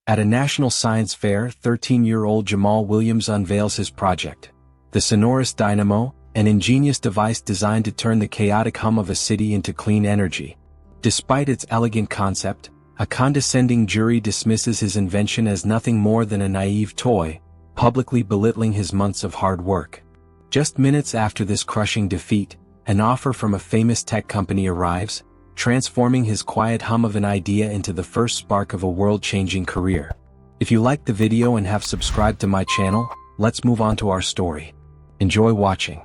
At a national science fair, 13-year-old Jamal Williams unveils his project, the Sonorous Dynamo, an ingenious device designed to turn the chaotic hum of a city into clean energy. Despite its elegant concept, a condescending jury dismisses his invention as nothing more than a naive toy, publicly belittling his months of hard work. Just minutes after this crushing defeat, an offer from a famous tech company arrives, transforming his quiet hum of an idea into the first spark of a world-changing career. If you liked the video and have subscribed to my channel, let's move on to our story. Enjoy watching.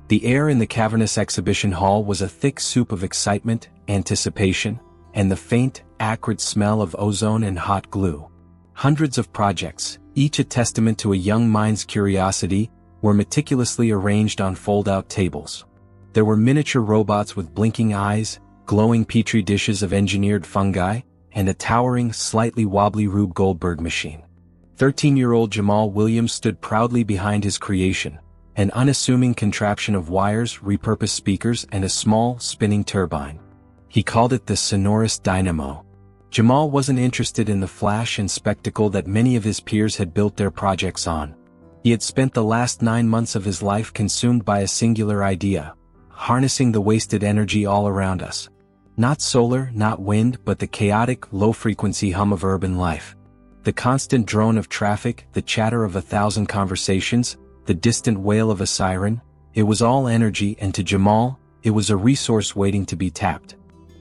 The air in the cavernous exhibition hall was a thick soup of excitement, anticipation, and the faint, acrid smell of ozone and hot glue. Hundreds of projects, each a testament to a young mind's curiosity, were meticulously arranged on fold-out tables. There were miniature robots with blinking eyes, glowing petri dishes of engineered fungi, and a towering, slightly wobbly Rube Goldberg machine. 13-year-old Jamal Williams stood proudly behind his creation, an unassuming contraption of wires, repurposed speakers, and a small, spinning turbine. He called it the Sonorous Dynamo. Jamal wasn't interested in the flash and spectacle that many of his peers had built their projects on. He had spent the last 9 months of his life consumed by a singular idea: harnessing the wasted energy all around us. Not solar, not wind, but the chaotic, low-frequency hum of urban life. The constant drone of traffic, the chatter of 1,000 conversations, the distant wail of a siren, it was all energy, and to Jamal, it was a resource waiting to be tapped.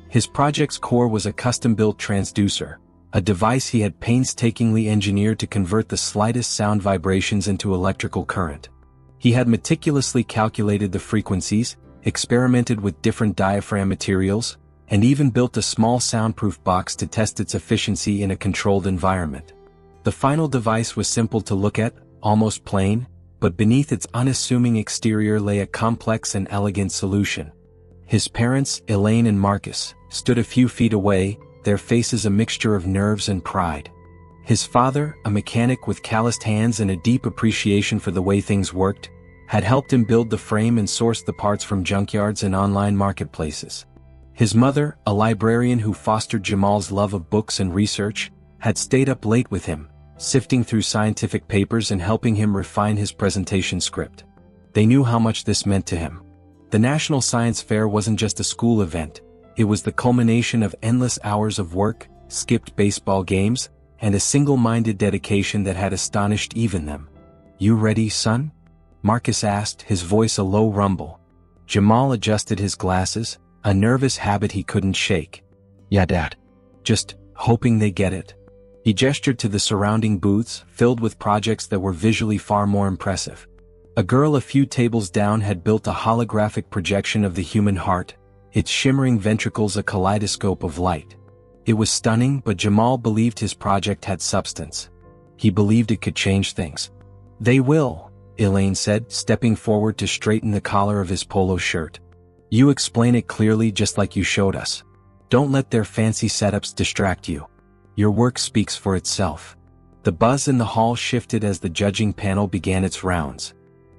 His project's core was a custom-built transducer, a device he had painstakingly engineered to convert the slightest sound vibrations into electrical current. He had meticulously calculated the frequencies, experimented with different diaphragm materials, and even built a small soundproof box to test its efficiency in a controlled environment. The final device was simple to look at, almost plain, but beneath its unassuming exterior lay a complex and elegant solution. His parents, Elaine and Marcus, stood a few feet away, their faces a mixture of nerves and pride. His father, a mechanic with calloused hands and a deep appreciation for the way things worked, had helped him build the frame and source the parts from junkyards and online marketplaces. His mother, a librarian who fostered Jamal's love of books and research, had stayed up late with him, sifting through scientific papers and helping him refine his presentation script. They knew how much this meant to him. The National Science Fair wasn't just a school event, it was the culmination of endless hours of work, skipped baseball games, and a single-minded dedication that had astonished even them. "You ready, son?" Marcus asked, his voice a low rumble. Jamal adjusted his glasses, a nervous habit he couldn't shake. "Yeah, Dad. Just hoping they get it." He gestured to the surrounding booths, filled with projects that were visually far more impressive. A girl a few tables down had built a holographic projection of the human heart, its shimmering ventricles a kaleidoscope of light. It was stunning, but Jamal believed his project had substance. He believed it could change things. "They will," Elaine said, stepping forward to straighten the collar of his polo shirt. "You explain it clearly just like you showed us. Don't let their fancy setups distract you. Your work speaks for itself." The buzz in the hall shifted as the judging panel began its rounds.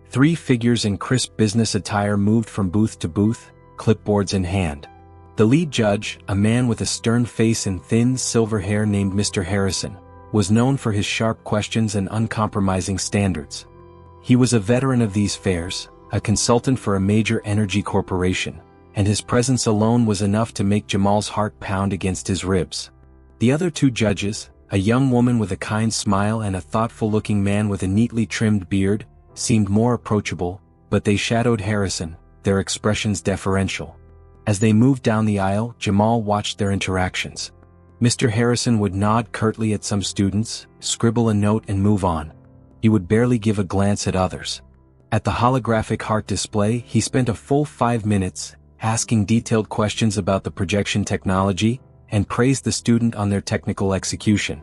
3 figures in crisp business attire moved from booth to booth, clipboards in hand. The lead judge, a man with a stern face and thin silver hair named Mr. Harrison, was known for his sharp questions and uncompromising standards. He was a veteran of these fairs, a consultant for a major energy corporation, and his presence alone was enough to make Jamal's heart pound against his ribs. The other 2 judges, a young woman with a kind smile and a thoughtful-looking man with a neatly trimmed beard, seemed more approachable, but they shadowed Harrison, their expressions deferential. As they moved down the aisle, Jamal watched their interactions. Mr. Harrison would nod curtly at some students, scribble a note and move on. He would barely give a glance at others. At the holographic heart display, he spent a full 5 minutes, asking detailed questions about the projection technology, and praised the student on their technical execution.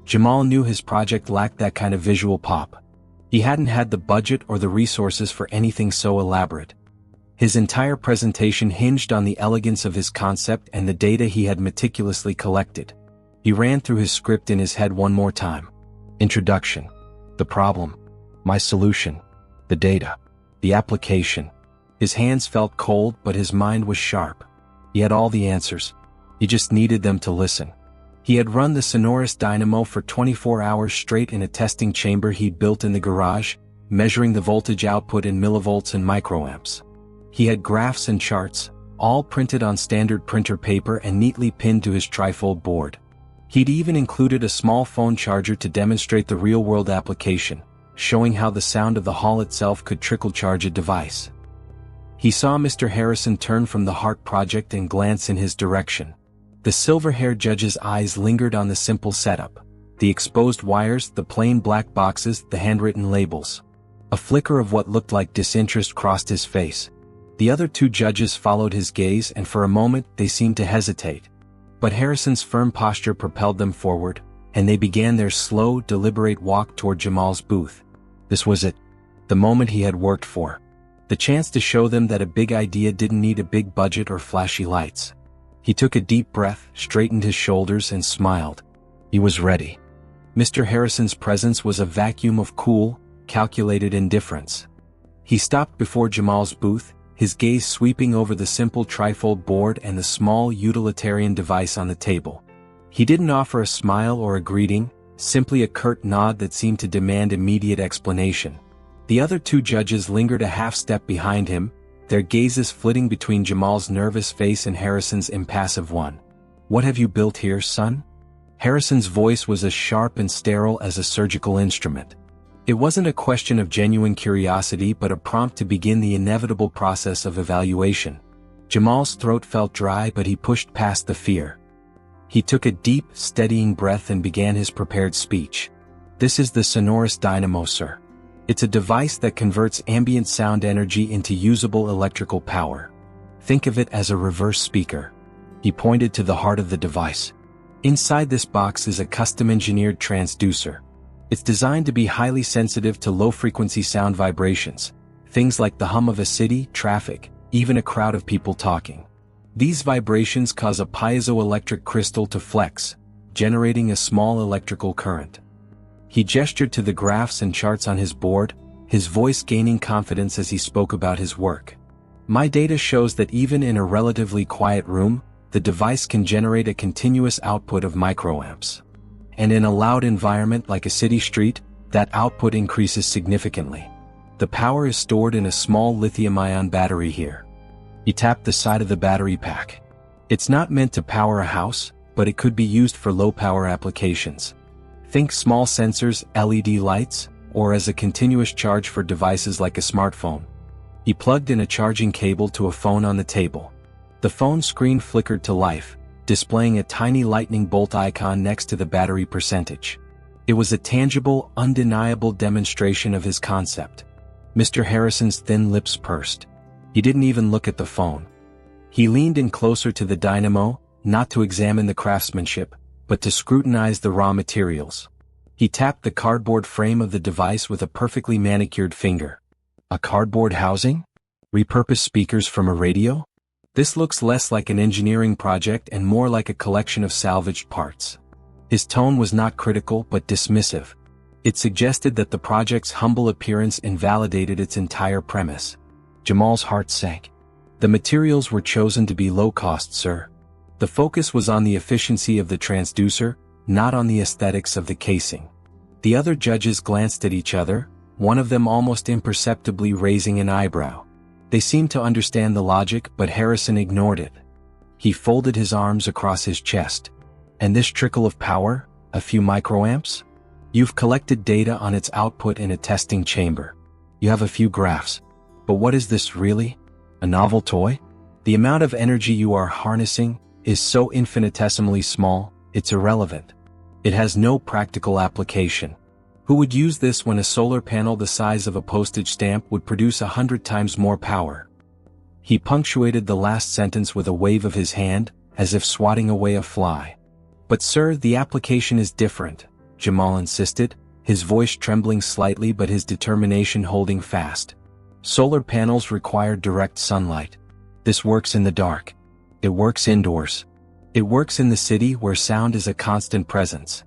Jamal knew his project lacked that kind of visual pop. He hadn't had the budget or the resources for anything so elaborate. His entire presentation hinged on the elegance of his concept and the data he had meticulously collected. He ran through his script in his head one more time. Introduction. The problem. My solution. The data. The application. His hands felt cold, but his mind was sharp. He had all the answers. He just needed them to listen. He had run the Sonorous Dynamo for 24 hours straight in a testing chamber he'd built in the garage, measuring the voltage output in millivolts and microamps. He had graphs and charts, all printed on standard printer paper and neatly pinned to his trifold board. He'd even included a small phone charger to demonstrate the real-world application, showing how the sound of the hall itself could trickle-charge a device. He saw Mr. Harrison turn from the heart project and glance in his direction. The silver-haired judge's eyes lingered on the simple setup: the exposed wires, the plain black boxes, the handwritten labels. A flicker of what looked like disinterest crossed his face. The other two judges followed his gaze, and for a moment they seemed to hesitate. But Harrison's firm posture propelled them forward, and they began their slow, deliberate walk toward Jamal's booth. This was it. The moment he had worked for. The chance to show them that a big idea didn't need a big budget or flashy lights. He took a deep breath, straightened his shoulders, and smiled. He was ready. Mr. Harrison's presence was a vacuum of cool, calculated indifference. He stopped before Jamal's booth, his gaze sweeping over the simple trifold board and the small utilitarian device on the table. He didn't offer a smile or a greeting, simply a curt nod that seemed to demand immediate explanation. The other two judges lingered a half-step behind him, their gazes flitting between Jamal's nervous face and Harrison's impassive one. "What have you built here, son?" Harrison's voice was as sharp and sterile as a surgical instrument. It wasn't a question of genuine curiosity but a prompt to begin the inevitable process of evaluation. Jamal's throat felt dry, but he pushed past the fear. He took a deep, steadying breath and began his prepared speech. "This is the Sonorous Dynamo, sir. It's a device that converts ambient sound energy into usable electrical power. Think of it as a reverse speaker." He pointed to the heart of the device. "Inside this box is a custom-engineered transducer. It's designed to be highly sensitive to low-frequency sound vibrations, things like the hum of a city, traffic, even a crowd of people talking. These vibrations cause a piezoelectric crystal to flex, generating a small electrical current." He gestured to the graphs and charts on his board, his voice gaining confidence as he spoke about his work. "My data shows that even in a relatively quiet room, the device can generate a continuous output of microamps. And in a loud environment like a city street, that output increases significantly. The power is stored in a small lithium-ion battery here." He tapped the side of the battery pack. "It's not meant to power a house, but it could be used for low-power applications. Think small sensors, LED lights, or as a continuous charge for devices like a smartphone." He plugged in a charging cable to a phone on the table. The phone screen flickered to life, displaying a tiny lightning bolt icon next to the battery percentage. It was a tangible, undeniable demonstration of his concept. Mr. Harrison's thin lips pursed. He didn't even look at the phone. He leaned in closer to the dynamo, not to examine the craftsmanship, but to scrutinize the raw materials. He tapped the cardboard frame of the device with a perfectly manicured finger. "A cardboard housing? Repurposed speakers from a radio? This looks less like an engineering project and more like a collection of salvaged parts." His tone was not critical but dismissive. It suggested that the project's humble appearance invalidated its entire premise. Jamal's heart sank. "The materials were chosen to be low cost, sir. The focus was on the efficiency of the transducer, not on the aesthetics of the casing." The other judges glanced at each other, one of them almost imperceptibly raising an eyebrow. They seemed to understand the logic, but Harrison ignored it. He folded his arms across his chest. "And this trickle of power, a few microamps? You've collected data on its output in a testing chamber. You have a few graphs. But what is this really? A novel toy? The amount of energy you are harnessing is so infinitesimally small, it's irrelevant. It has no practical application. Who would use this when a solar panel the size of a postage stamp would produce 100 times more power?" He punctuated the last sentence with a wave of his hand, as if swatting away a fly. "But sir, the application is different," Jamal insisted, his voice trembling slightly but his determination holding fast. "Solar panels require direct sunlight. This works in the dark. It works indoors. It works in the city where sound is a constant presence.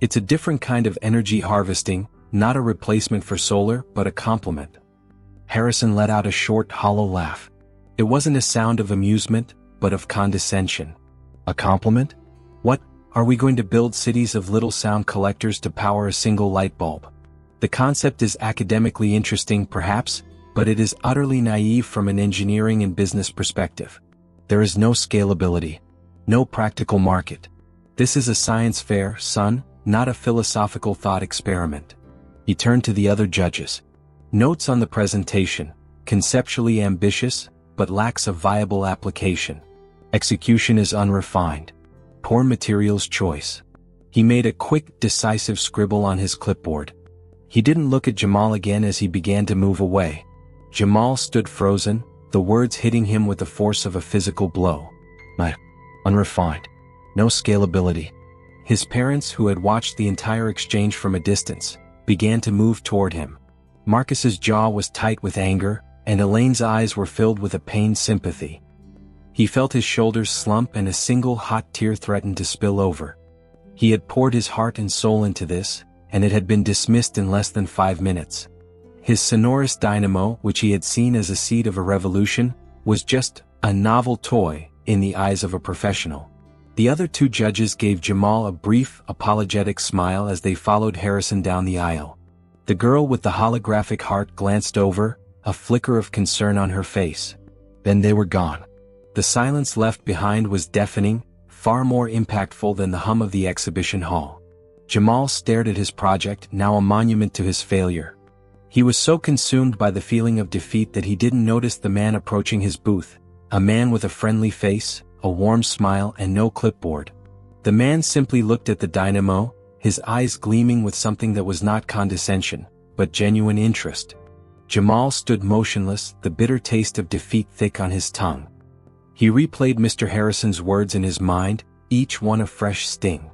It's a different kind of energy harvesting, not a replacement for solar, but a complement." Harrison let out a short, hollow laugh. It wasn't a sound of amusement, but of condescension. "A compliment? What Are we going to build cities of little sound collectors to power a single light bulb? The concept is academically interesting perhaps, but it is utterly naive from an engineering and business perspective. There is no scalability, no practical market. This is a science fair, son, not a philosophical thought experiment. He turned to the other judges. Notes on the presentation: conceptually ambitious, but lacks a viable application. Execution is unrefined. Poor materials choice. He made a quick, decisive scribble on his clipboard. He didn't look at Jamal again as he began to move away. Jamal stood frozen, the words hitting him with the force of a physical blow. Unrefined. No scalability. His parents, who had watched the entire exchange from a distance, began to move toward him. Marcus's jaw was tight with anger, and Elaine's eyes were filled with a pained sympathy. He felt his shoulders slump and a single hot tear threatened to spill over. He had poured his heart and soul into this, and it had been dismissed in less than 5 minutes. His Sonorous Dynamo, which he had seen as a seed of a revolution, was just a novel toy in the eyes of a professional. The other 2 judges gave Jamal a brief, apologetic smile as they followed Harrison down the aisle. The girl with the holographic heart glanced over, a flicker of concern on her face. Then they were gone. The silence left behind was deafening, far more impactful than the hum of the exhibition hall. Jamal stared at his project, now a monument to his failure. He was so consumed by the feeling of defeat that he didn't notice the man approaching his booth, a man with a friendly face, a warm smile and no clipboard. The man simply looked at the dynamo, his eyes gleaming with something that was not condescension, but genuine interest. Jamal stood motionless, the bitter taste of defeat thick on his tongue. He replayed Mr. Harrison's words in his mind, each one a fresh sting.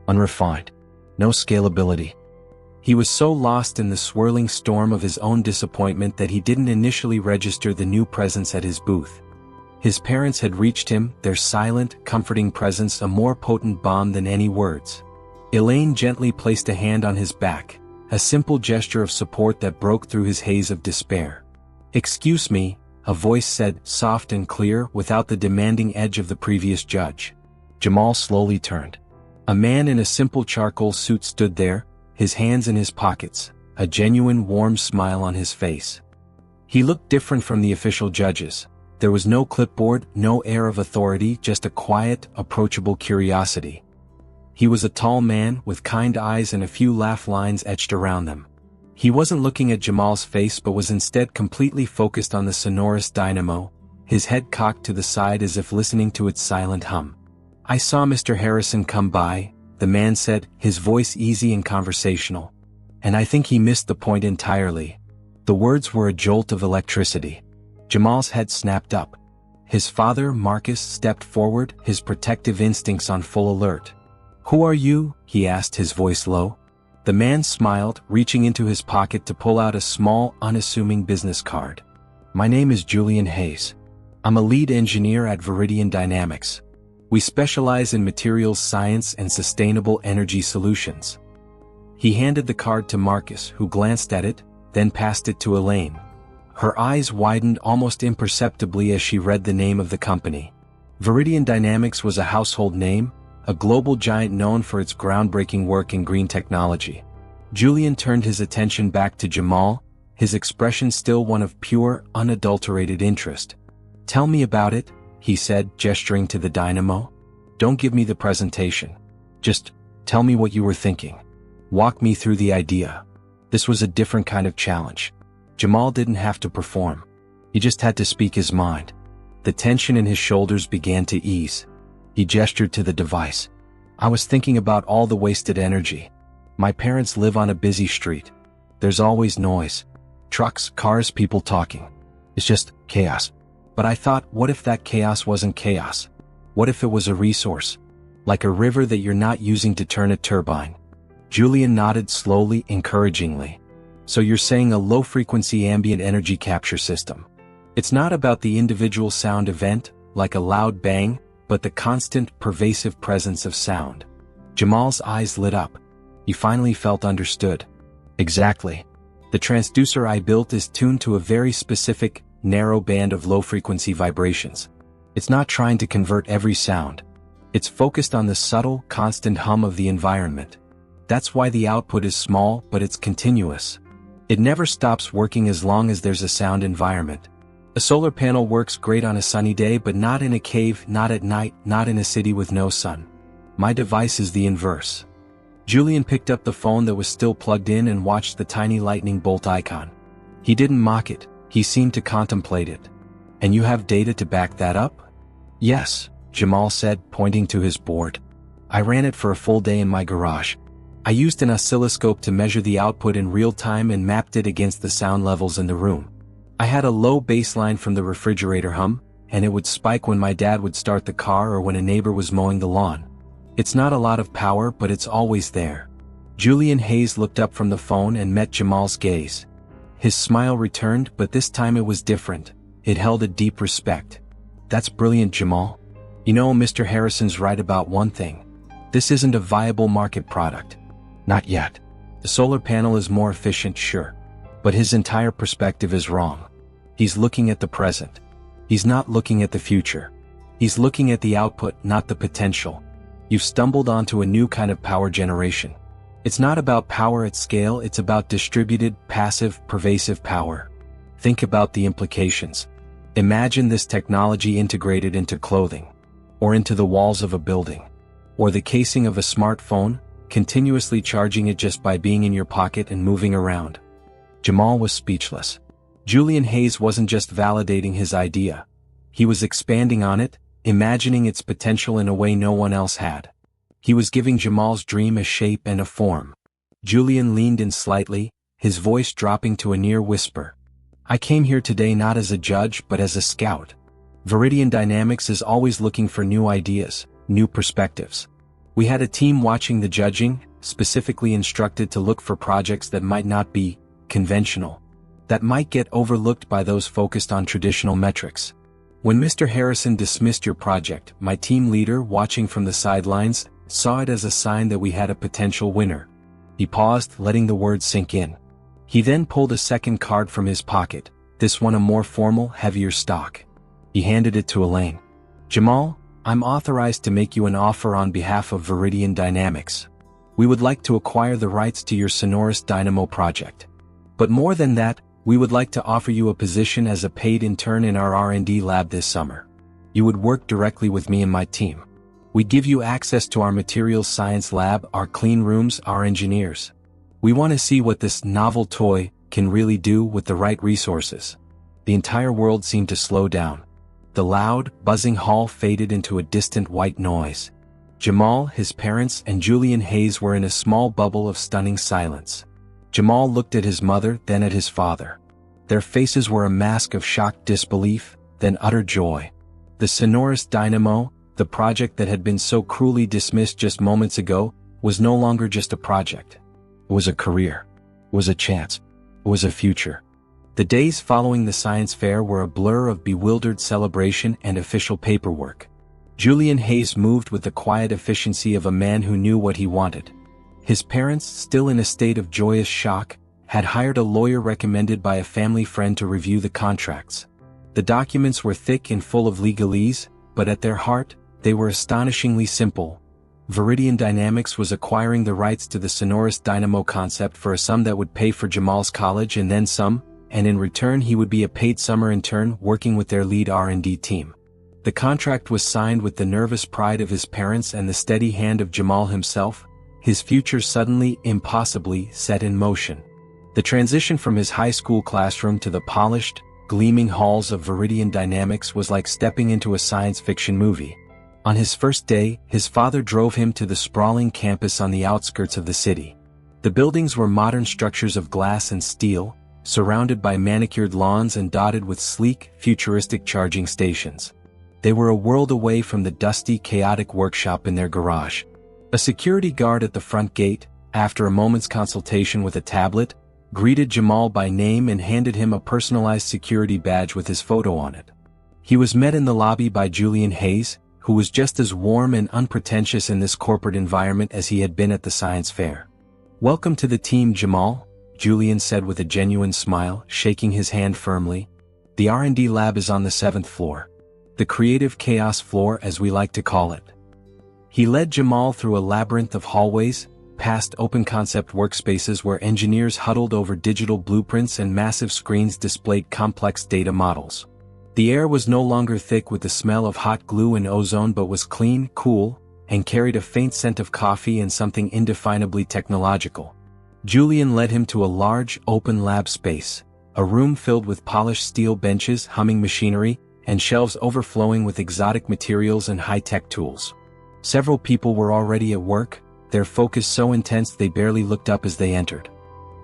Unrefined. No scalability. He was so lost in the swirling storm of his own disappointment that he didn't initially register the new presence at his booth. His parents had reached him, their silent, comforting presence a more potent balm than any words. Elaine gently placed a hand on his back, a simple gesture of support that broke through his haze of despair. "Excuse me," a voice said, soft and clear, without the demanding edge of the previous judge. Jamal slowly turned. A man in a simple charcoal suit stood there, his hands in his pockets, a genuine warm smile on his face. He looked different from the official judges. There was no clipboard, no air of authority, just a quiet, approachable curiosity. He was a tall man, with kind eyes and a few laugh lines etched around them. He wasn't looking at Jamal's face but was instead completely focused on the Sonorous Dynamo, his head cocked to the side as if listening to its silent hum. "I saw Mr. Harrison come by," the man said, his voice easy and conversational. "And I think he missed the point entirely." The words were a jolt of electricity. Jamal's head snapped up. His father, Marcus, stepped forward, his protective instincts on full alert. "Who are you?" he asked, his voice low. The man smiled, reaching into his pocket to pull out a small, unassuming business card. "My name is Julian Hayes. I'm a lead engineer at Viridian Dynamics. We specialize in materials science and sustainable energy solutions." He handed the card to Marcus, who glanced at it, then passed it to Elaine. Her eyes widened almost imperceptibly as she read the name of the company. Viridian Dynamics was a household name, a global giant known for its groundbreaking work in green technology. Julian turned his attention back to Jamal, his expression still one of pure, unadulterated interest. "Tell me about it," he said, gesturing to the dynamo. "Don't give me the presentation. Just tell me what you were thinking. Walk me through the idea." This was a different kind of challenge. Jamal didn't have to perform. He just had to speak his mind. The tension in his shoulders began to ease. He gestured to the device. "I was thinking about all the wasted energy. My parents live on a busy street. There's always noise. Trucks, cars, people talking. It's just chaos. But I thought, what if that chaos wasn't chaos? What if it was a resource? Like a river that you're not using to turn a turbine?" Julian nodded slowly, encouragingly. "So you're saying a low-frequency ambient energy capture system. It's not about the individual sound event, like a loud bang, but the constant, pervasive presence of sound." Jamal's eyes lit up. He finally felt understood. "Exactly. The transducer I built is tuned to a very specific, narrow band of low-frequency vibrations. It's not trying to convert every sound. It's focused on the subtle, constant hum of the environment. That's why the output is small, but it's continuous. It never stops working as long as there's a sound environment. A solar panel works great on a sunny day, but not in a cave, not at night, not in a city with no sun. My device is the inverse. Julian picked up the phone that was still plugged in and watched the tiny lightning bolt icon. He didn't mock it, he seemed to contemplate it. And you have data to back that up? Yes, Jamal said, pointing to his board. I ran it for a full day in my garage. I used an oscilloscope to measure the output in real time and mapped it against the sound levels in the room. I had a low baseline from the refrigerator hum, and it would spike when my dad would start the car or when a neighbor was mowing the lawn. It's not a lot of power, but it's always there. Julian Hayes looked up from the phone and met Jamal's gaze. His smile returned, but this time it was different. It held a deep respect. That's brilliant, Jamal. You know, Mr. Harrison's right about one thing. This isn't a viable market product. Not yet. The solar panel is more efficient, sure. But his entire perspective is wrong. He's looking at the present. He's not looking at the future. He's looking at the output, not the potential. You've stumbled onto a new kind of power generation. It's not about power at scale, it's about distributed, passive, pervasive power. Think about the implications. Imagine this technology integrated into clothing, or into the walls of a building, or the casing of a smartphone, continuously charging it just by being in your pocket and moving around. Jamal was speechless. Julian Hayes wasn't just validating his idea. He was expanding on it, imagining its potential in a way no one else had. He was giving Jamal's dream a shape and a form. Julian leaned in slightly, his voice dropping to a near whisper. I came here today not as a judge but as a scout. Viridian Dynamics is always looking for new ideas, new perspectives. We had a team watching the judging, specifically instructed to look for projects that might not be conventional, that might get overlooked by those focused on traditional metrics. When Mr. Harrison dismissed your project, my team leader, watching from the sidelines, saw it as a sign that we had a potential winner. He paused, letting the words sink in. He then pulled a second card from his pocket, this one a more formal, heavier stock. He handed it to Elaine. Jamal, I'm authorized to make you an offer on behalf of Viridian Dynamics. We would like to acquire the rights to your Sonorous Dynamo project. But more than that, we would like to offer you a position as a paid intern in our R&D lab this summer. You would work directly with me and my team. We give you access to our materials science lab, our clean rooms, our engineers. We want to see what this novel toy can really do with the right resources. The entire world seemed to slow down. The loud, buzzing hall faded into a distant white noise. Jamal, his parents, and Julian Hayes were in a small bubble of stunning silence. Jamal looked at his mother, then at his father. Their faces were a mask of shocked disbelief, then utter joy. The Sonorous Dynamo, the project that had been so cruelly dismissed just moments ago, was no longer just a project. It was a career. It was a chance. It was a future. The days following the science fair were a blur of bewildered celebration and official paperwork. Julian Hayes moved with the quiet efficiency of a man who knew what he wanted. His parents, still in a state of joyous shock, had hired a lawyer recommended by a family friend to review the contracts. The documents were thick and full of legalese, but at their heart, they were astonishingly simple. Viridian Dynamics was acquiring the rights to the Sonorous Dynamo concept for a sum that would pay for Jamal's college and then some, and in return he would be a paid summer intern working with their lead R&D team. The contract was signed with the nervous pride of his parents and the steady hand of Jamal himself, his future suddenly, impossibly, set in motion. The transition from his high school classroom to the polished, gleaming halls of Viridian Dynamics was like stepping into a science fiction movie. On his first day, his father drove him to the sprawling campus on the outskirts of the city. The buildings were modern structures of glass and steel, surrounded by manicured lawns and dotted with sleek, futuristic charging stations. They were a world away from the dusty, chaotic workshop in their garage. A security guard at the front gate, after a moment's consultation with a tablet, greeted Jamal by name and handed him a personalized security badge with his photo on it. He was met in the lobby by Julian Hayes, who was just as warm and unpretentious in this corporate environment as he had been at the science fair. "Welcome to the team, Jamal," Julian said with a genuine smile, shaking his hand firmly. "The R&D lab is on the 7th floor. The creative chaos floor, as we like to call it. He led Jamal through a labyrinth of hallways, past open-concept workspaces where engineers huddled over digital blueprints and massive screens displayed complex data models. The air was no longer thick with the smell of hot glue and ozone but was clean, cool, and carried a faint scent of coffee and something indefinably technological. Julian led him to a large, open lab space, a room filled with polished steel benches, humming machinery, and shelves overflowing with exotic materials and high-tech tools. Several people were already at work, their focus so intense they barely looked up as they entered.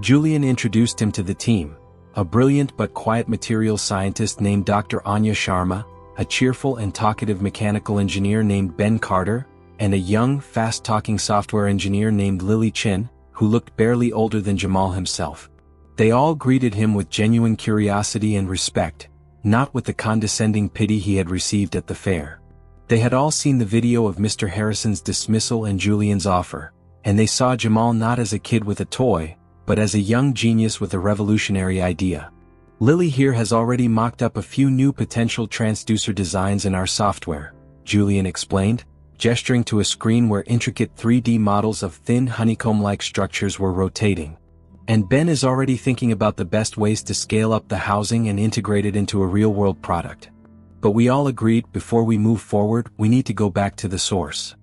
Julian introduced him to the team, a brilliant but quiet materials scientist named Dr. Anya Sharma, a cheerful and talkative mechanical engineer named Ben Carter, and a young, fast-talking software engineer named Lily Chin, who looked barely older than Jamal himself. They all greeted him with genuine curiosity and respect, not with the condescending pity he had received at the fair. They had all seen the video of Mr. Harrison's dismissal and Julian's offer, and they saw Jamal not as a kid with a toy, but as a young genius with a revolutionary idea. Lily here has already mocked up a few new potential transducer designs in our software, Julian explained, gesturing to a screen where intricate 3D models of thin honeycomb-like structures were rotating. And Ben is already thinking about the best ways to scale up the housing and integrate it into a real-world product. But we all agreed before we move forward, we need to go back to the source.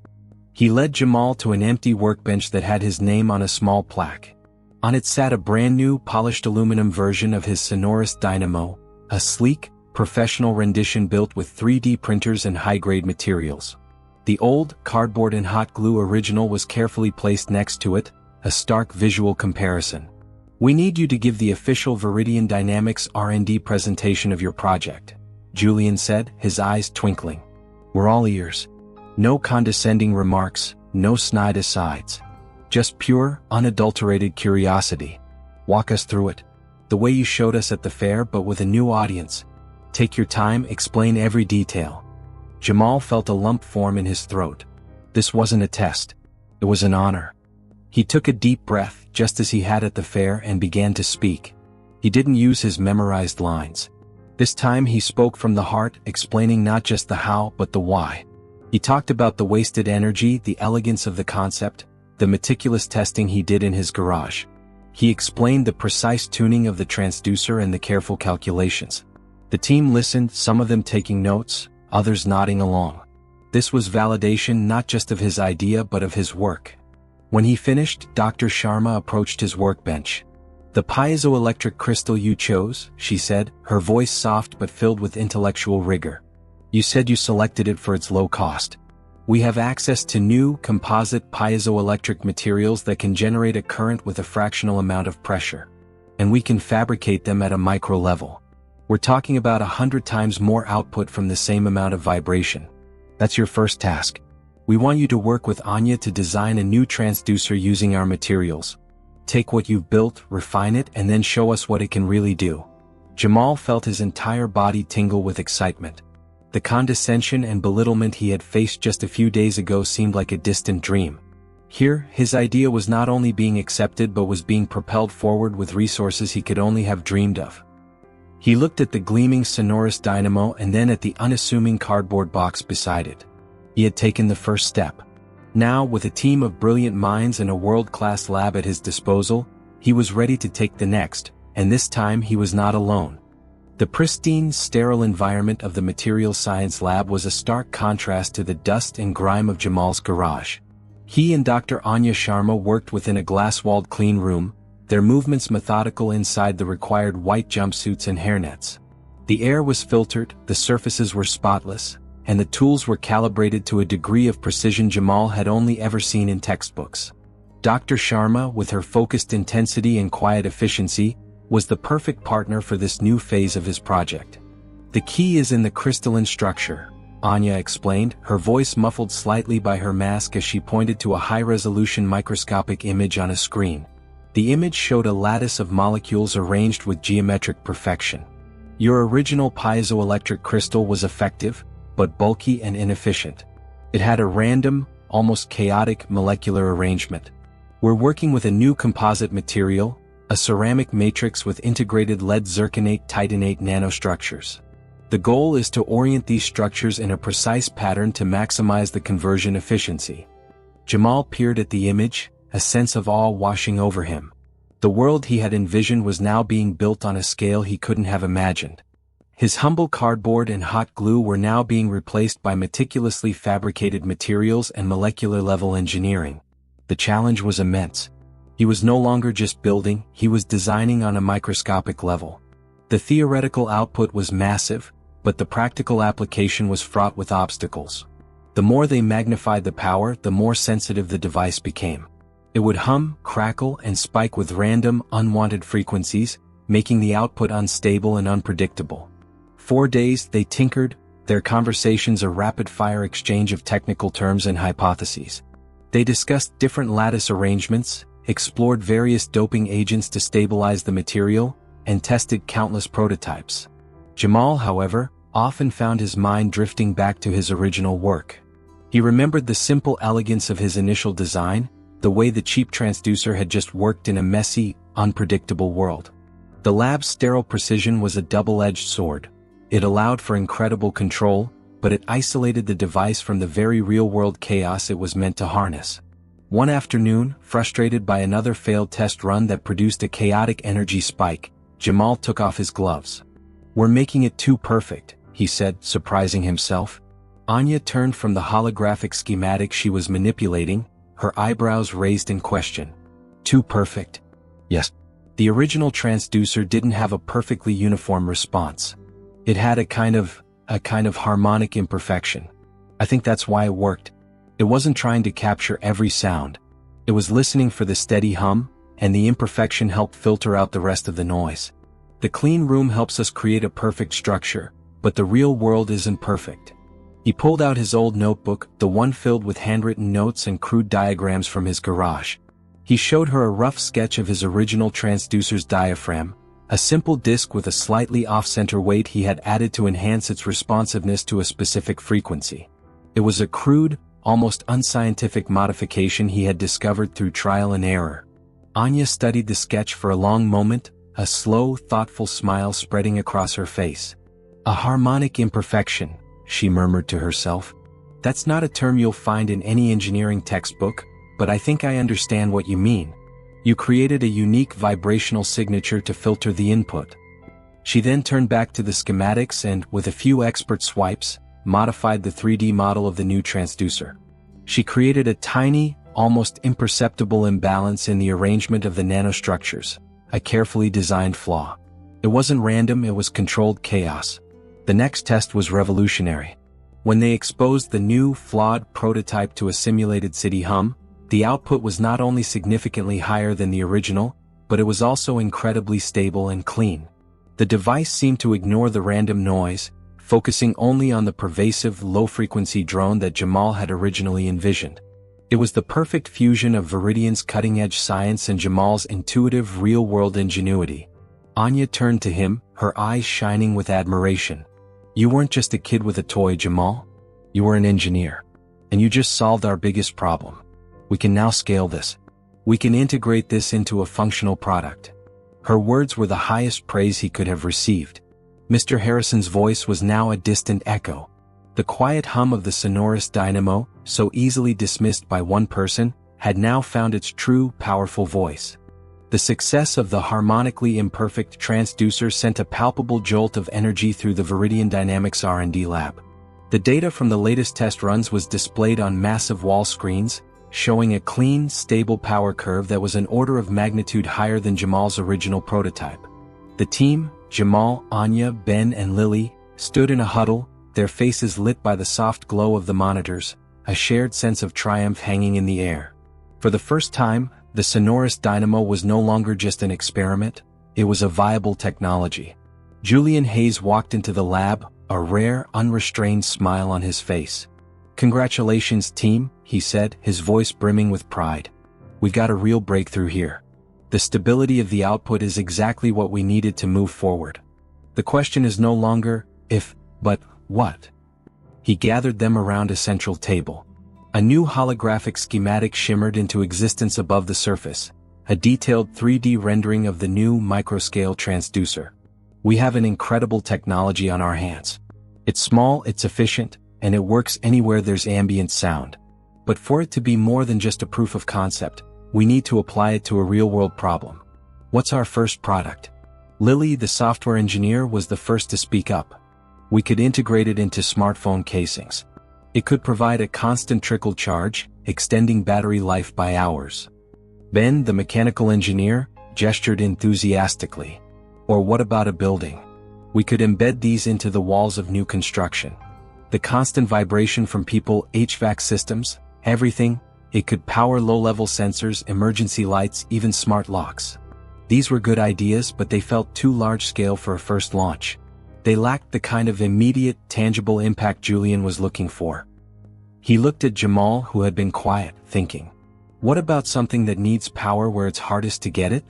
He led Jamal to an empty workbench that had his name on a small plaque. On it sat a brand-new, polished aluminum version of his Sonorous Dynamo, a sleek, professional rendition built with 3D printers and high-grade materials. The old, cardboard and hot glue original was carefully placed next to it, a stark visual comparison. We need you to give the official Viridian Dynamics R&D presentation of your project, Julian said, his eyes twinkling. We're all ears. No condescending remarks, no snide asides. Just pure, unadulterated curiosity. Walk us through it. The way you showed us at the fair but with a new audience. Take your time, explain every detail. Jamal felt a lump form in his throat. This wasn't a test. It was an honor. He took a deep breath, just as he had at the fair, and began to speak. He didn't use his memorized lines. This time he spoke from the heart, explaining not just the how but the why. He talked about the wasted energy, the elegance of the concept, the meticulous testing he did in his garage. He explained the precise tuning of the transducer and the careful calculations. The team listened, some of them taking notes, others nodding along. This was validation not just of his idea but of his work. When he finished, Dr. Sharma approached his workbench. The piezoelectric crystal you chose, she said, her voice soft but filled with intellectual rigor. You said you selected it for its low cost. We have access to new, composite piezoelectric materials that can generate a current with a fractional amount of pressure. And we can fabricate them at a micro level. We're talking about 100 times more output from the same amount of vibration. That's your first task. We want you to work with Anya to design a new transducer using our materials. Take what you've built, refine it, and then show us what it can really do. Jamal felt his entire body tingle with excitement. The condescension and belittlement he had faced just a few days ago seemed like a distant dream. Here, his idea was not only being accepted but was being propelled forward with resources he could only have dreamed of. He looked at the gleaming Sonorous Dynamo and then at the unassuming cardboard box beside it. He had taken the first step. Now, with a team of brilliant minds and a world-class lab at his disposal, he was ready to take the next, and this time he was not alone. The pristine, sterile environment of the materials science lab was a stark contrast to the dust and grime of Jamal's garage. He and Dr. Anya Sharma worked within a glass-walled clean room, their movements methodical inside the required white jumpsuits and hairnets. The air was filtered, the surfaces were spotless, and the tools were calibrated to a degree of precision Jamal had only ever seen in textbooks. Dr. Sharma, with her focused intensity and quiet efficiency, was the perfect partner for this new phase of his project. The key is in the crystalline structure, Anya explained, her voice muffled slightly by her mask as she pointed to a high-resolution microscopic image on a screen. The image showed a lattice of molecules arranged with geometric perfection. Your original piezoelectric crystal was effective, but bulky and inefficient. It had a random, almost chaotic molecular arrangement. We're working with a new composite material, a ceramic matrix with integrated lead zirconate titanate nanostructures. The goal is to orient these structures in a precise pattern to maximize the conversion efficiency. Jamal peered at the image, a sense of awe washing over him. The world he had envisioned was now being built on a scale he couldn't have imagined. His humble cardboard and hot glue were now being replaced by meticulously fabricated materials and molecular-level engineering. The challenge was immense. He was no longer just building, he was designing on a microscopic level. The theoretical output was massive, but the practical application was fraught with obstacles. The more they magnified the power, the more sensitive the device became. It would hum, crackle, and spike with random, unwanted frequencies, making the output unstable and unpredictable. 4 days they tinkered, their conversations a rapid-fire exchange of technical terms and hypotheses. They discussed different lattice arrangements, explored various doping agents to stabilize the material, and tested countless prototypes. Jamal, however, often found his mind drifting back to his original work. He remembered the simple elegance of his initial design, the way the cheap transducer had just worked in a messy, unpredictable world. The lab's sterile precision was a double-edged sword. It allowed for incredible control, but it isolated the device from the very real-world chaos it was meant to harness. One afternoon, frustrated by another failed test run that produced a chaotic energy spike, Jamal took off his gloves. "We're making it too perfect," he said, surprising himself. Anya turned from the holographic schematic she was manipulating, her eyebrows raised in question. "Too perfect?" "Yes." The original transducer didn't have a perfectly uniform response. It had a kind of harmonic imperfection. I think that's why it worked. It wasn't trying to capture every sound. It was listening for the steady hum, and the imperfection helped filter out the rest of the noise. The clean room helps us create a perfect structure, but the real world isn't perfect. He pulled out his old notebook, the one filled with handwritten notes and crude diagrams from his garage. He showed her a rough sketch of his original transducer's diaphragm, a simple disc with a slightly off-center weight he had added to enhance its responsiveness to a specific frequency. It was a crude, almost unscientific modification he had discovered through trial and error. Anya studied the sketch for a long moment, a slow, thoughtful smile spreading across her face. "A harmonic imperfection," she murmured to herself. "That's not a term you'll find in any engineering textbook, but I think I understand what you mean. You created a unique vibrational signature to filter the input." She then turned back to the schematics and, with a few expert swipes, modified the 3D model of the new transducer. She created a tiny, almost imperceptible imbalance in the arrangement of the nanostructures, a carefully designed flaw. It wasn't random, it was controlled chaos. The next test was revolutionary. When they exposed the new, flawed prototype to a simulated city hum, the output was not only significantly higher than the original, but it was also incredibly stable and clean. The device seemed to ignore the random noise, focusing only on the pervasive, low-frequency drone that Jamal had originally envisioned. It was the perfect fusion of Viridian's cutting-edge science and Jamal's intuitive, real-world ingenuity. Anya turned to him, her eyes shining with admiration. "You weren't just a kid with a toy, Jamal. You were an engineer. And you just solved our biggest problem. We can now scale this. We can integrate this into a functional product." Her words were the highest praise he could have received. Mr. Harrison's voice was now a distant echo. The quiet hum of the Sonorous Dynamo, so easily dismissed by one person, had now found its true, powerful voice. The success of the harmonically imperfect transducer sent a palpable jolt of energy through the Viridian Dynamics R&D lab. The data from the latest test runs was displayed on massive wall screens, showing a clean, stable power curve that was an order of magnitude higher than Jamal's original prototype. The team, Jamal, Anya, Ben, and Lily, stood in a huddle, their faces lit by the soft glow of the monitors, a shared sense of triumph hanging in the air. For the first time, the Sonorous Dynamo was no longer just an experiment, it was a viable technology. Julian Hayes walked into the lab, a rare, unrestrained smile on his face. "Congratulations, team," he said, his voice brimming with pride. "We got a real breakthrough here. The stability of the output is exactly what we needed to move forward. The question is no longer if, but what." He gathered them around a central table. A new holographic schematic shimmered into existence above the surface, a detailed 3D rendering of the new microscale transducer. "We have an incredible technology on our hands. It's small, it's efficient, and it works anywhere there's ambient sound. But for it to be more than just a proof of concept, we need to apply it to a real-world problem. What's our first product? Lily, the software engineer, was the first to speak up. We could integrate it into smartphone casings. It could provide a constant trickle charge, extending battery life by hours. Ben, the mechanical engineer, gestured enthusiastically. Or what about a building? We could embed these into the walls of new construction. The constant vibration from people, HVAC systems, everything, it could power low-level sensors, emergency lights, even smart locks. These were good ideas, but they felt too large-scale for a first launch. They lacked the kind of immediate, tangible impact Julian was looking for. He looked at Jamal, who had been quiet, thinking. What about something that needs power where it's hardest to get it?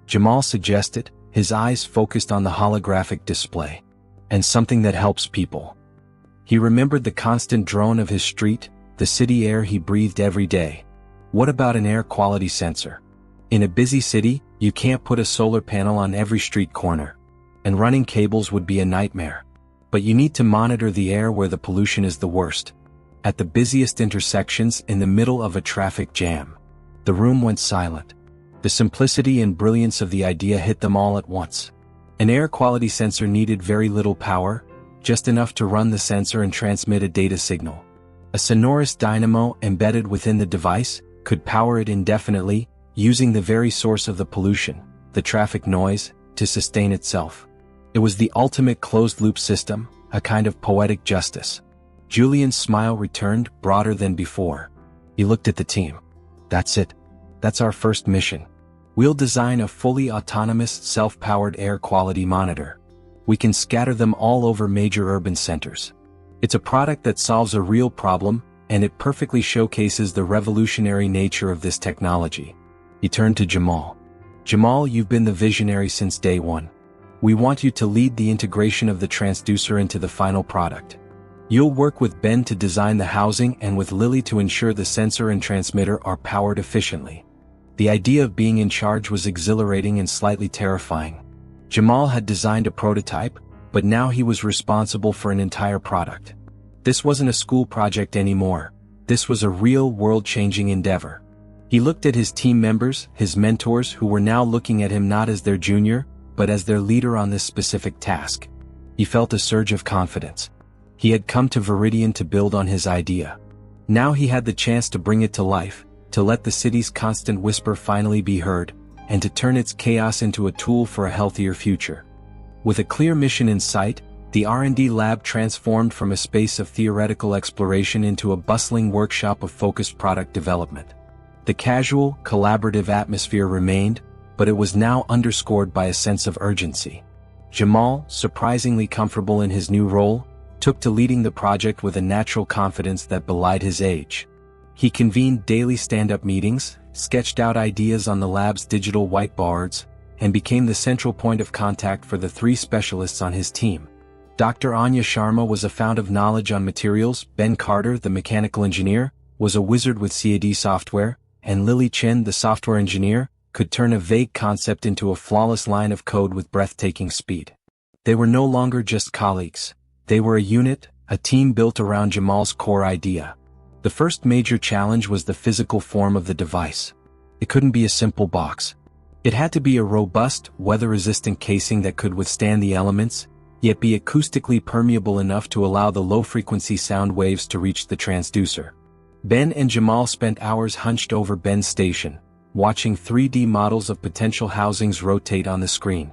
Jamal suggested, his eyes focused on the holographic display. And something that helps people. He remembered the constant drone of his street, the city air he breathed every day. What about an air quality sensor? In a busy city, you can't put a solar panel on every street corner. And running cables would be a nightmare. But you need to monitor the air where the pollution is the worst. At the busiest intersections in the middle of a traffic jam. The room went silent. The simplicity and brilliance of the idea hit them all at once. An air quality sensor needed very little power, just enough to run the sensor and transmit a data signal. A sonorous dynamo embedded within the device could power it indefinitely, using the very source of the pollution, the traffic noise, to sustain itself. It was the ultimate closed-loop system, a kind of poetic justice. Julian's smile returned, broader than before. He looked at the team. That's it. That's our first mission. We'll design a fully autonomous, self-powered air quality monitor. We can scatter them all over major urban centers. It's a product that solves a real problem, and it perfectly showcases the revolutionary nature of this technology. He turned to Jamal. Jamal, you've been the visionary since day one. We want you to lead the integration of the transducer into the final product. You'll work with Ben to design the housing and with Lily to ensure the sensor and transmitter are powered efficiently. The idea of being in charge was exhilarating and slightly terrifying. Jamal had designed a prototype, but now he was responsible for an entire product. This wasn't a school project anymore. This was a real world-changing endeavor. He looked at his team members, his mentors, who were now looking at him not as their junior, but as their leader on this specific task. He felt a surge of confidence. He had come to Viridian to build on his idea. Now he had the chance to bring it to life, to let the city's constant whisper finally be heard, and to turn its chaos into a tool for a healthier future. With a clear mission in sight, the R&D lab transformed from a space of theoretical exploration into a bustling workshop of focused product development. The casual, collaborative atmosphere remained, but it was now underscored by a sense of urgency. Jamal, surprisingly comfortable in his new role, took to leading the project with a natural confidence that belied his age. He convened daily stand-up meetings, sketched out ideas on the lab's digital whiteboards, and became the central point of contact for the 3 specialists on his team. Dr. Anya Sharma was a fount of knowledge on materials, Ben Carter, the mechanical engineer, was a wizard with CAD software, and Lily Chen, the software engineer, could turn a vague concept into a flawless line of code with breathtaking speed. They were no longer just colleagues. They were a unit, a team built around Jamal's core idea. The first major challenge was the physical form of the device. It couldn't be a simple box. It had to be a robust, weather-resistant casing that could withstand the elements, yet be acoustically permeable enough to allow the low-frequency sound waves to reach the transducer. Ben and Jamal spent hours hunched over Ben's station, watching 3D models of potential housings rotate on the screen.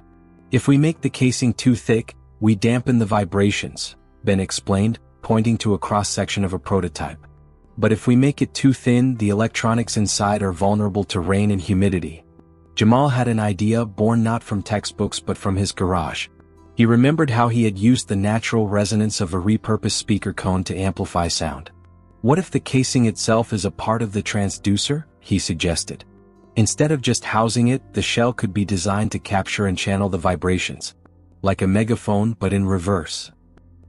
If we make the casing too thick, we dampen the vibrations, Ben explained, pointing to a cross-section of a prototype. But if we make it too thin, the electronics inside are vulnerable to rain and humidity. Jamal had an idea born not from textbooks but from his garage. He remembered how he had used the natural resonance of a repurposed speaker cone to amplify sound. What if the casing itself is a part of the transducer? He suggested. Instead of just housing it, the shell could be designed to capture and channel the vibrations. Like a megaphone but in reverse.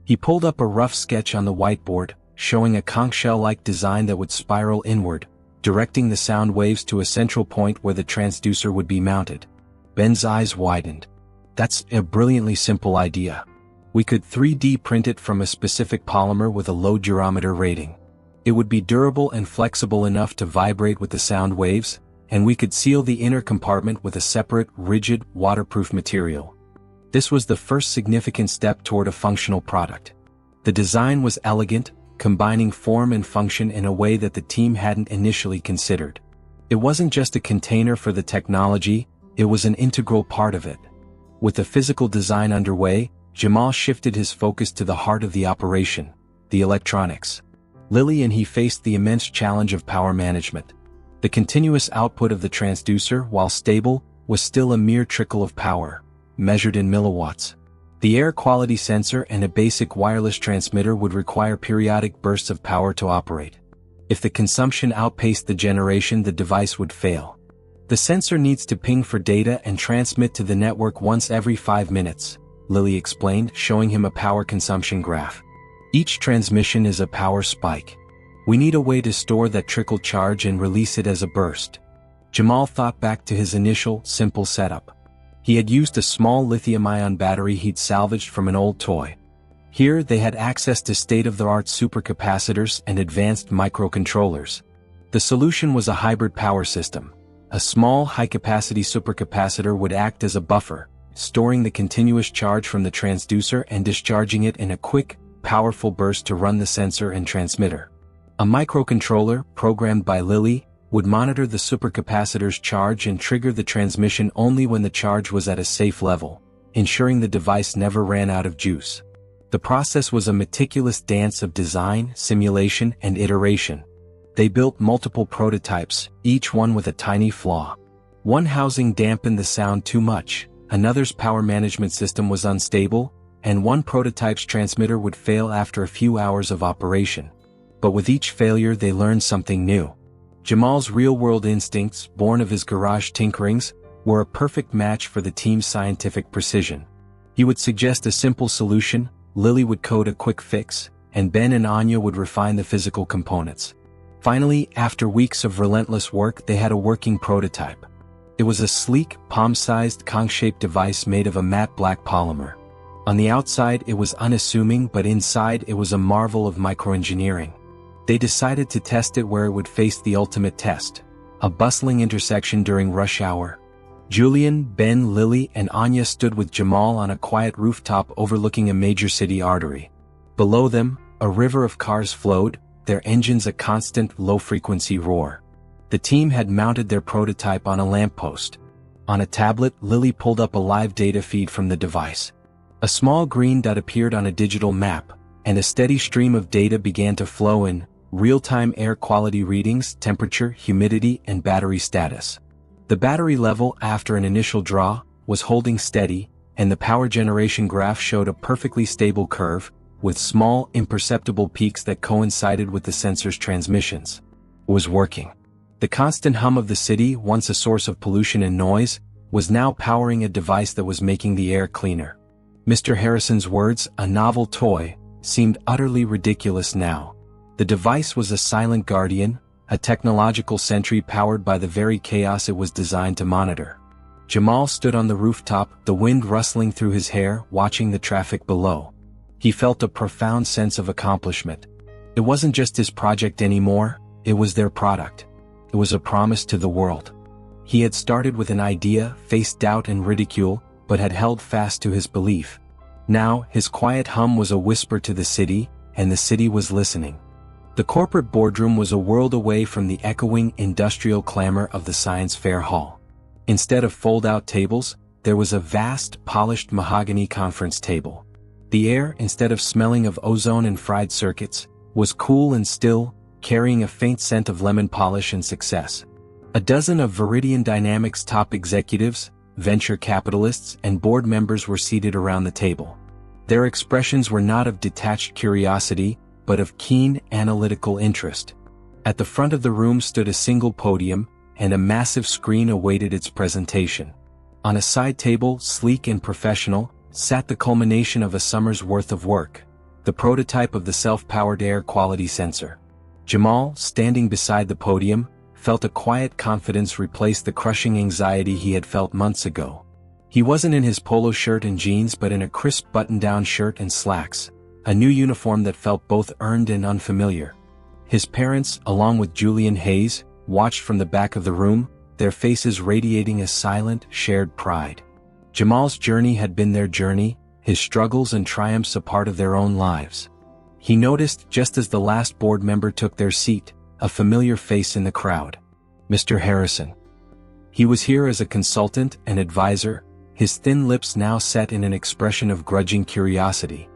He pulled up a rough sketch on the whiteboard, showing a conch shell-like design that would spiral inward, directing the sound waves to a central point where the transducer would be mounted. Ben's eyes widened. That's a brilliantly simple idea. We could 3D print it from a specific polymer with a low durometer rating. It would be durable and flexible enough to vibrate with the sound waves, and we could seal the inner compartment with a separate, rigid, waterproof material. This was the first significant step toward a functional product. The design was elegant, combining form and function in a way that the team hadn't initially considered. It wasn't just a container for the technology, it was an integral part of it. With the physical design underway, Jamal shifted his focus to the heart of the operation, the electronics. Lily and he faced the immense challenge of power management. The continuous output of the transducer, while stable, was still a mere trickle of power, measured in milliwatts. The air quality sensor and a basic wireless transmitter would require periodic bursts of power to operate. If the consumption outpaced the generation, the device would fail. The sensor needs to ping for data and transmit to the network once every 5 minutes, Lily explained, showing him a power consumption graph. Each transmission is a power spike. We need a way to store that trickle charge and release it as a burst. Jamal thought back to his initial, simple setup. He had used a small lithium-ion battery he'd salvaged from an old toy. Here they had access to state-of-the-art supercapacitors and advanced microcontrollers. The solution was a hybrid power system. A small, high-capacity supercapacitor would act as a buffer, storing the continuous charge from the transducer and discharging it in a quick, powerful burst to run the sensor and transmitter. A microcontroller, programmed by Lily, would monitor the supercapacitor's charge and trigger the transmission only when the charge was at a safe level, ensuring the device never ran out of juice. The process was a meticulous dance of design, simulation, and iteration. They built multiple prototypes, each one with a tiny flaw. One housing dampened the sound too much, another's power management system was unstable, and one prototype's transmitter would fail after a few hours of operation. But with each failure they learned something new. Jamal's real-world instincts, born of his garage tinkerings, were a perfect match for the team's scientific precision. He would suggest a simple solution, Lily would code a quick fix, and Ben and Anya would refine the physical components. Finally, after weeks of relentless work, they had a working prototype. It was a sleek, palm-sized, conch-shaped device made of a matte black polymer. On the outside it was unassuming, but inside it was a marvel of microengineering. They decided to test it where it would face the ultimate test, a bustling intersection during rush hour. Julian, Ben, Lily, and Anya stood with Jamal on a quiet rooftop overlooking a major city artery. Below them, a river of cars flowed, their engines a constant, low-frequency roar. The team had mounted their prototype on a lamppost. On a tablet, Lily pulled up a live data feed from the device. A small green dot appeared on a digital map, and a steady stream of data began to flow in, real-time air quality readings, temperature, humidity, and battery status. The battery level, after an initial draw, was holding steady, and the power generation graph showed a perfectly stable curve, with small, imperceptible peaks that coincided with the sensor's transmissions. It was working. The constant hum of the city, once a source of pollution and noise, was now powering a device that was making the air cleaner. Mr. Harrison's words, "a novel toy," seemed utterly ridiculous now. The device was a silent guardian, a technological sentry powered by the very chaos it was designed to monitor. Jamal stood on the rooftop, the wind rustling through his hair, watching the traffic below. He felt a profound sense of accomplishment. It wasn't just his project anymore, it was their product. It was a promise to the world. He had started with an idea, faced doubt and ridicule, but had held fast to his belief. Now, his quiet hum was a whisper to the city, and the city was listening. The corporate boardroom was a world away from the echoing industrial clamor of the science fair hall. Instead of fold-out tables, there was a vast, polished mahogany conference table. The air, instead of smelling of ozone and fried circuits, was cool and still, carrying a faint scent of lemon polish and success. A dozen of Viridian Dynamics' top executives, venture capitalists, and board members were seated around the table. Their expressions were not of detached curiosity, but of keen, analytical interest. At the front of the room stood a single podium, and a massive screen awaited its presentation. On a side table, sleek and professional, sat the culmination of a summer's worth of work, the prototype of the self-powered air quality sensor. Jamal, standing beside the podium, felt a quiet confidence replace the crushing anxiety he had felt months ago. He wasn't in his polo shirt and jeans but in a crisp button-down shirt and slacks, a new uniform that felt both earned and unfamiliar. His parents, along with Julian Hayes, watched from the back of the room, their faces radiating a silent, shared pride. Jamal's journey had been their journey, his struggles and triumphs a part of their own lives. He noticed, just as the last board member took their seat, a familiar face in the crowd. Mr. Harrison. He was here as a consultant and advisor, his thin lips now set in an expression of grudging curiosity.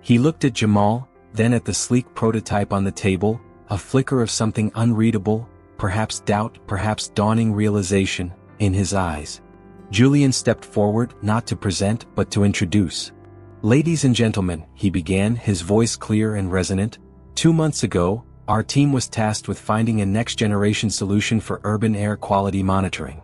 He looked at Jamal, then at the sleek prototype on the table, a flicker of something unreadable, perhaps doubt, perhaps dawning realization, in his eyes. Julian stepped forward, not to present, but to introduce. "Ladies and gentlemen," he began, his voice clear and resonant, 2 months ago, our team was tasked with finding a next-generation solution for urban air quality monitoring.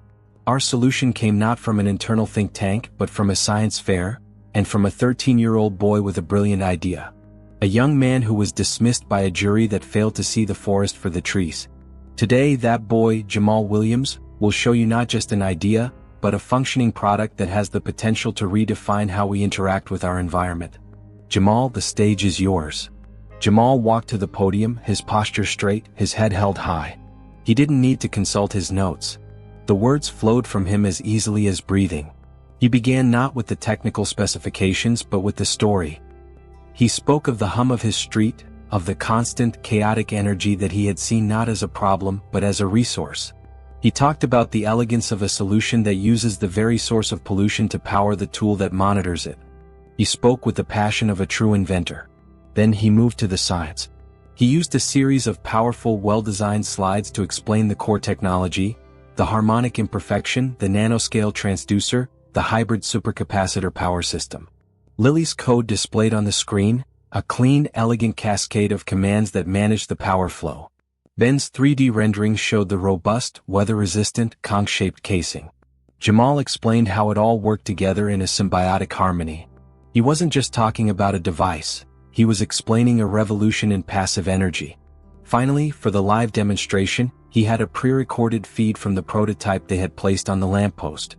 Our solution came not from an internal think tank but from a science fair, and from a 13-year-old boy with a brilliant idea. A young man who was dismissed by a jury that failed to see the forest for the trees. Today that boy, Jamal Williams, will show you not just an idea, but a functioning product that has the potential to redefine how we interact with our environment. Jamal, the stage is yours. Jamal walked to the podium, his posture straight, his head held high. He didn't need to consult his notes. The words flowed from him as easily as breathing. He began not with the technical specifications but with the story. He spoke of the hum of his street, of the constant, chaotic energy that he had seen not as a problem but as a resource. He talked about the elegance of a solution that uses the very source of pollution to power the tool that monitors it. He spoke with the passion of a true inventor. Then he moved to the science. He used a series of powerful, well-designed slides to explain the core technology, the harmonic imperfection, the nanoscale transducer, the hybrid supercapacitor power system. Lily's code displayed on the screen, a clean, elegant cascade of commands that managed the power flow. Ben's 3D rendering showed the robust, weather-resistant, conch-shaped casing. Jamal explained how it all worked together in a symbiotic harmony. He wasn't just talking about a device, he was explaining a revolution in passive energy. Finally, for the live demonstration, he had a pre-recorded feed from the prototype they had placed on the lamppost.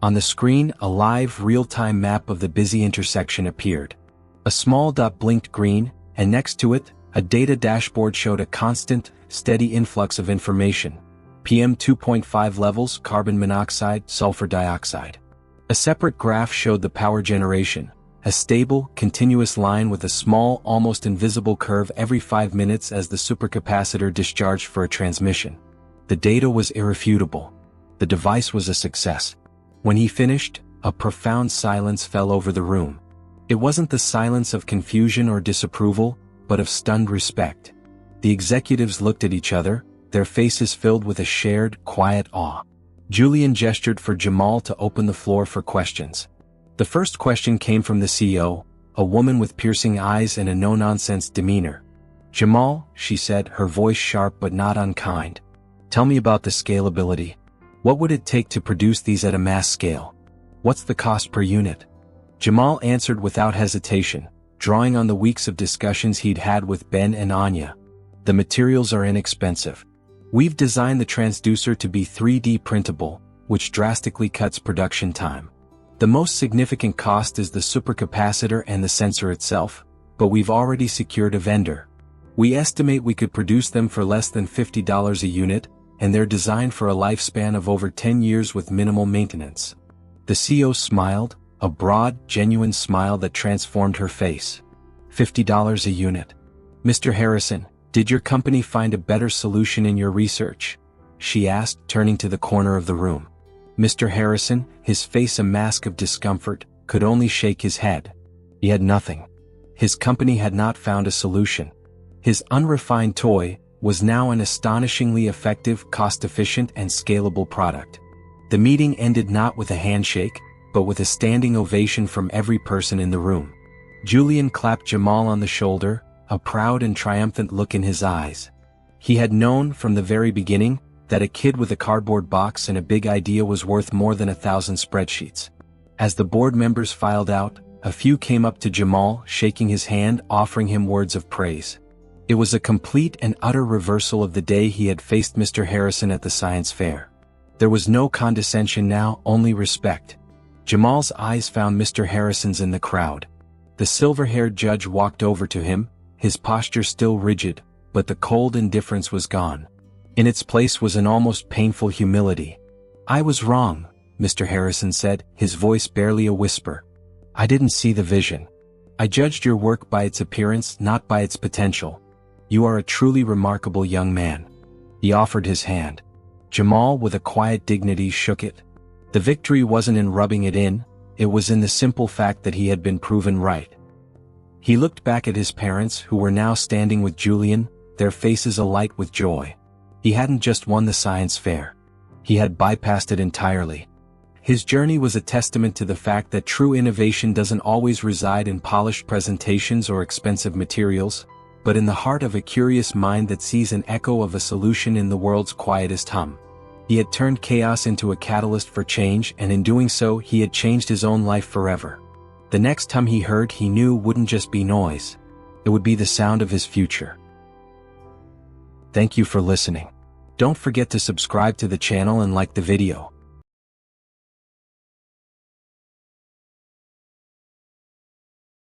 On the screen, a live, real-time map of the busy intersection appeared. A small dot blinked green, and next to it, a data dashboard showed a constant, steady influx of information. PM 2.5 levels, carbon monoxide, sulfur dioxide. A separate graph showed the power generation, a stable, continuous line with a small, almost invisible curve every 5 minutes as the supercapacitor discharged for a transmission. The data was irrefutable. The device was a success. When he finished, a profound silence fell over the room. It wasn't the silence of confusion or disapproval, but of stunned respect. The executives looked at each other, their faces filled with a shared, quiet awe. Julian gestured for Jamal to open the floor for questions. The first question came from the CEO, a woman with piercing eyes and a no-nonsense demeanor. "Jamal," she said, her voice sharp but not unkind. "Tell me about the scalability. What would it take to produce these at a mass scale? What's the cost per unit?" Jamal answered without hesitation, drawing on the weeks of discussions he'd had with Ben and Anya. "The materials are inexpensive. We've designed the transducer to be 3D printable, which drastically cuts production time. The most significant cost is the supercapacitor and the sensor itself, but we've already secured a vendor. We estimate we could produce them for less than $50 a unit, and they're designed for a lifespan of over 10 years with minimal maintenance." The CEO smiled, a broad, genuine smile that transformed her face. $50 a unit. "Mr. Harrison, did your company find a better solution in your research?" she asked, turning to the corner of the room. Mr. Harrison, his face a mask of discomfort, could only shake his head. He had nothing. His company had not found a solution. His unrefined toy was now an astonishingly effective, cost-efficient, and scalable product. The meeting ended not with a handshake, but with a standing ovation from every person in the room. Julian clapped Jamal on the shoulder, a proud and triumphant look in his eyes. He had known from the very beginning that a kid with a cardboard box and a big idea was worth more than 1,000 spreadsheets. As the board members filed out, a few came up to Jamal, shaking his hand, offering him words of praise. It was a complete and utter reversal of the day he had faced Mr. Harrison at the science fair. There was no condescension now, only respect. Jamal's eyes found Mr. Harrison's in the crowd. The silver-haired judge walked over to him, his posture still rigid, but the cold indifference was gone. In its place was an almost painful humility. "I was wrong," Mr. Harrison said, his voice barely a whisper. "I didn't see the vision. I judged your work by its appearance, not by its potential. You are a truly remarkable young man." He offered his hand. Jamal, with a quiet dignity, shook it. The victory wasn't in rubbing it in, it was in the simple fact that he had been proven right. He looked back at his parents, who were now standing with Julian, their faces alight with joy. He hadn't just won the science fair. He had bypassed it entirely. His journey was a testament to the fact that true innovation doesn't always reside in polished presentations or expensive materials, but in the heart of a curious mind that sees an echo of a solution in the world's quietest hum. He had turned chaos into a catalyst for change, and in doing so he had changed his own life forever. The next hum he heard, he knew, wouldn't just be noise. It would be the sound of his future. Thank you for listening. Don't forget to subscribe to the channel and like the video.